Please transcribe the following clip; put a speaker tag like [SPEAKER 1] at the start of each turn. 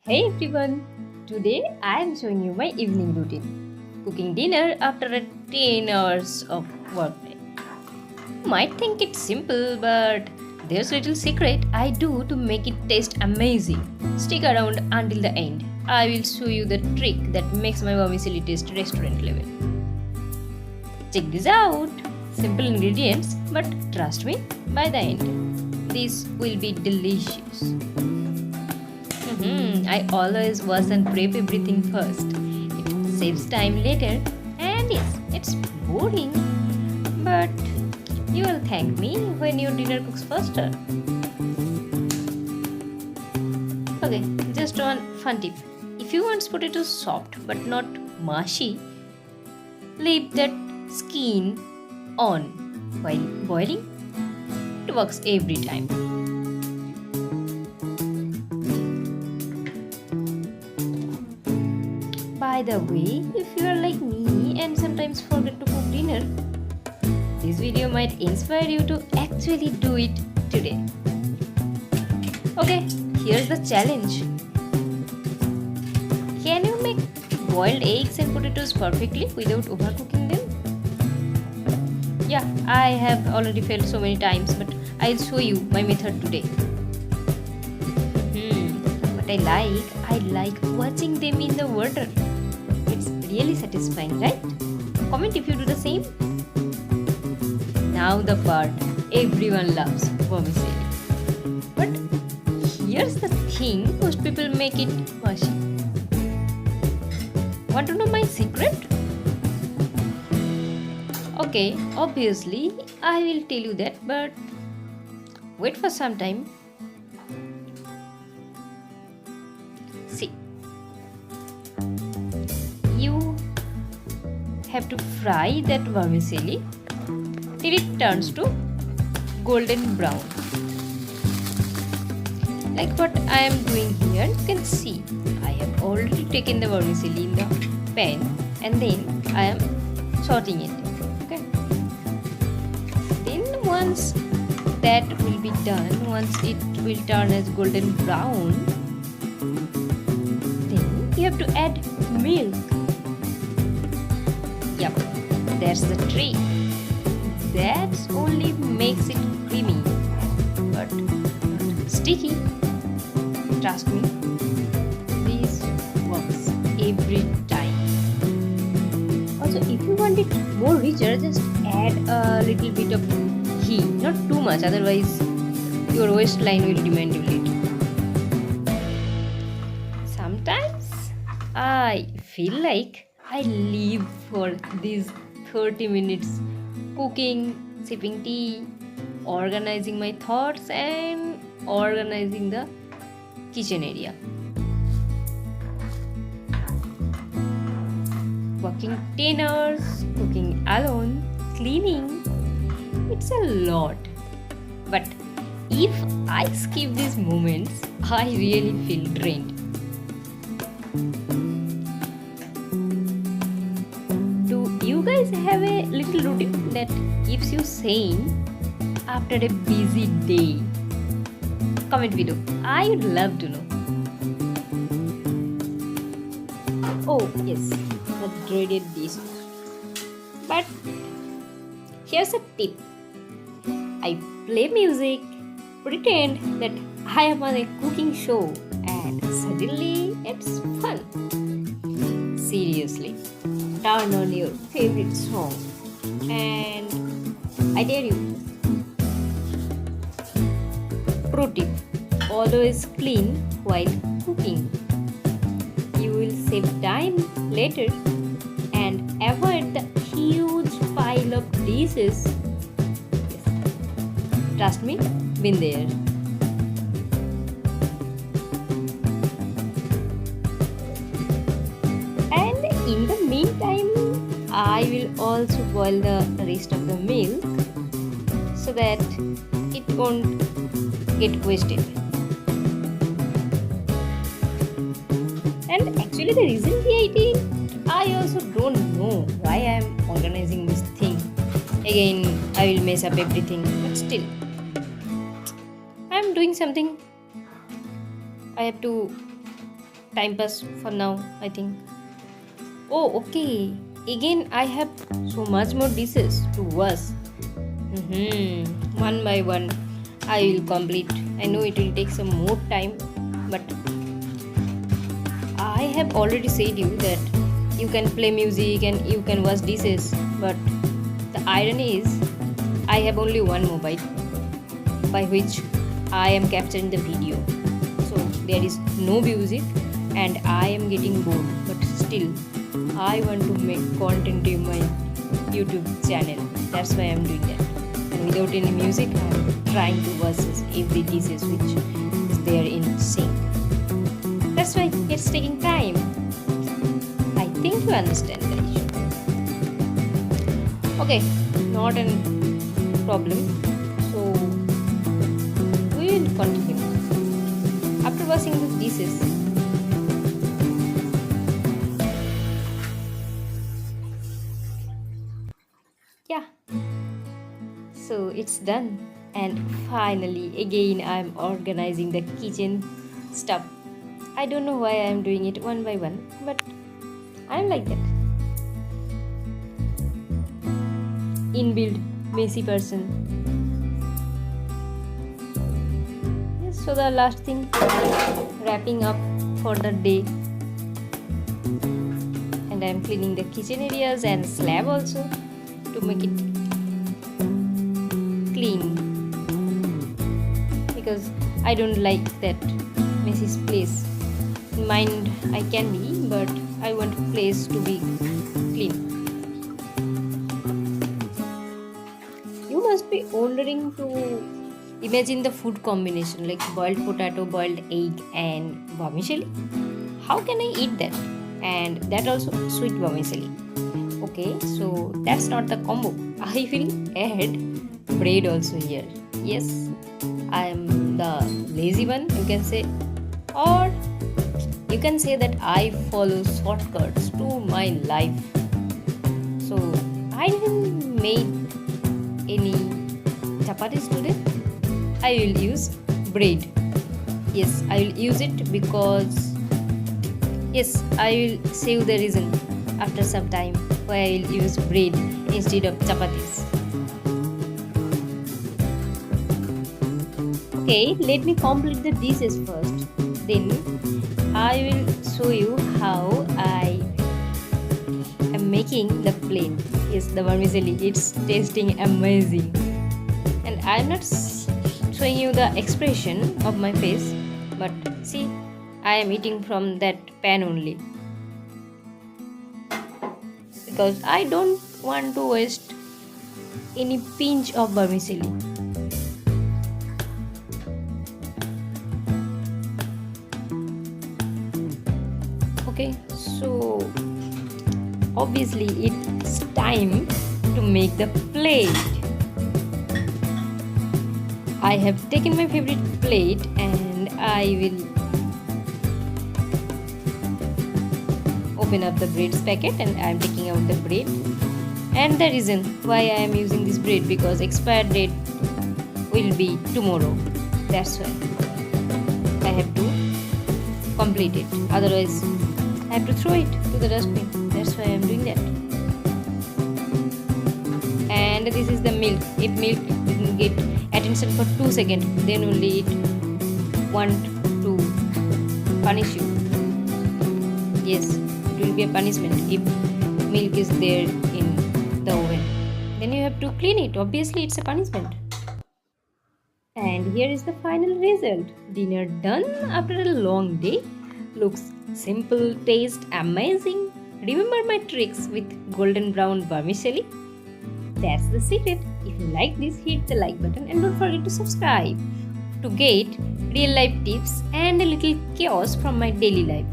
[SPEAKER 1] Hey everyone! Today I am showing you my evening routine. Cooking dinner after a 10 hours of workday. You might think it's simple, but there's little secret I do to make it taste amazing. Stick around until the end. I will show you the trick that makes my vermicelli taste restaurant level. Check this out! Simple ingredients, but trust me, by the end, this will be delicious. I always wash and prep everything first. It saves time later, and yes, it's boring. But you will thank me when your dinner cooks faster. Okay, just one fun tip. If you want potatoes soft but not mushy, leave that skin on while boiling. It works every time. By the way, if you are like me and sometimes forget to cook dinner, this video might inspire you to actually do it today. Okay, here's the challenge. Can you make boiled eggs and potatoes perfectly without overcooking them? Yeah, I have already failed so many times, but I'll show you my method today. What I like watching them in the water. It's really satisfying, right? Comment if you do the same. Now the part everyone loves, vermicelli. But here's the thing, most people make it mushy. Want to know my secret? Okay, obviously I will tell you that, but wait for some time. See, you have to fry that vermicelli till it turns to golden brown. Like what I am doing here, you can see I have already taken the vermicelli in the pan and then I am sorting it. Okay. Then once that will be done, once it will turn as golden brown, then you have to add milk. Yup, that's the trick. That only makes it creamy, but not sticky. Trust me, this works every time. Also, if you want it more richer, just add a little bit of ghee, not too much, otherwise your waistline will demand you later. Sometimes I feel like I live for these 30 minutes cooking, sipping tea, organizing my thoughts, and organizing the kitchen area. Working 10 hours, cooking alone, cleaning, it's a lot. But if I skip these moments, I really feel drained. Do you guys have a little routine that keeps you sane after a busy day? Comment below. I would love to know. Oh, yes, the dreaded dish. But here's a tip. I play music, pretend that I am on a cooking show, and suddenly it's fun. Seriously, turn on your favorite song, and I dare you. Pro tip, always clean while cooking. You will save time later and avoid the huge pile of dishes. Yes. Trust me, been there. And in the meantime, I will also boil the rest of the milk so that it won't get wasted. And actually, the reason behind it, I also don't know why I am organizing this thing. Again, I will mess up everything, but still, I am doing something. I have to time pass for now, I think. Oh, okay. Again, I have so much more dishes to wash. One by one, I will complete. I know it will take some more time, but I have already said you that you can play music and you can wash dishes. But the irony is, I have only one mobile by which I am capturing the video. So there is no music and I am getting bored. But still, I want to make content in my YouTube channel. That's why I am doing that. And without any music, I am trying to wash every dishes which is there in sink. That's why it's taking time. I think you understand the issue. Okay, not a problem. So we will continue. After washing the dishes, yeah, so it's done. And finally, again, I'm organizing the kitchen stuff. I don't know why I'm doing it one by one, but I'm like that. Inbuilt messy person. Yes, so the last thing, wrapping up for the day. And I'm cleaning the kitchen areas and slab also to make it clean. Because I don't like that messy place. In mind I can be, but I want place to be clean. You must be wondering to imagine the food combination like boiled potato, boiled egg and vermicelli. How can I eat that? And that also sweet vermicelli. Okay, so that's not the combo. I will add bread also here. Yes, I am the lazy one, you can say, or you can say that I follow shortcuts to my life. So I didn't make any chapatis today. I will use bread. Yes, I will use it because yes, I will save the reason after some time why I will use bread instead of chapatis. Okay, let me complete the dishes first. Then I will show you how I am making the plate. Yes, the vermicelli. It's tasting amazing. And I am not showing you the expression of my face, but see, I am eating from that pan only. Because I don't want to waste any pinch of vermicelli. Okay, so obviously it's time to make the plate. I have taken my favorite plate and I will open up the bread's packet and I am taking out the bread. And the reason why I am using this bread because expired date will be tomorrow. That's why I have to complete it. Otherwise, I have to throw it to the dustbin. That's why I am doing that. And this is the milk. If milk didn't get attention for 2 seconds, then only it want to punish you. Yes, it will be a punishment if milk is there in the oven. Then you have to clean it. Obviously, it's a punishment. And here is the final result. Dinner done after a long day. Looks simple, taste amazing. Remember my tricks with golden brown vermicelli? That's the secret. If you like this, hit the like button and don't forget to subscribe to get real life tips and a little chaos from my daily life.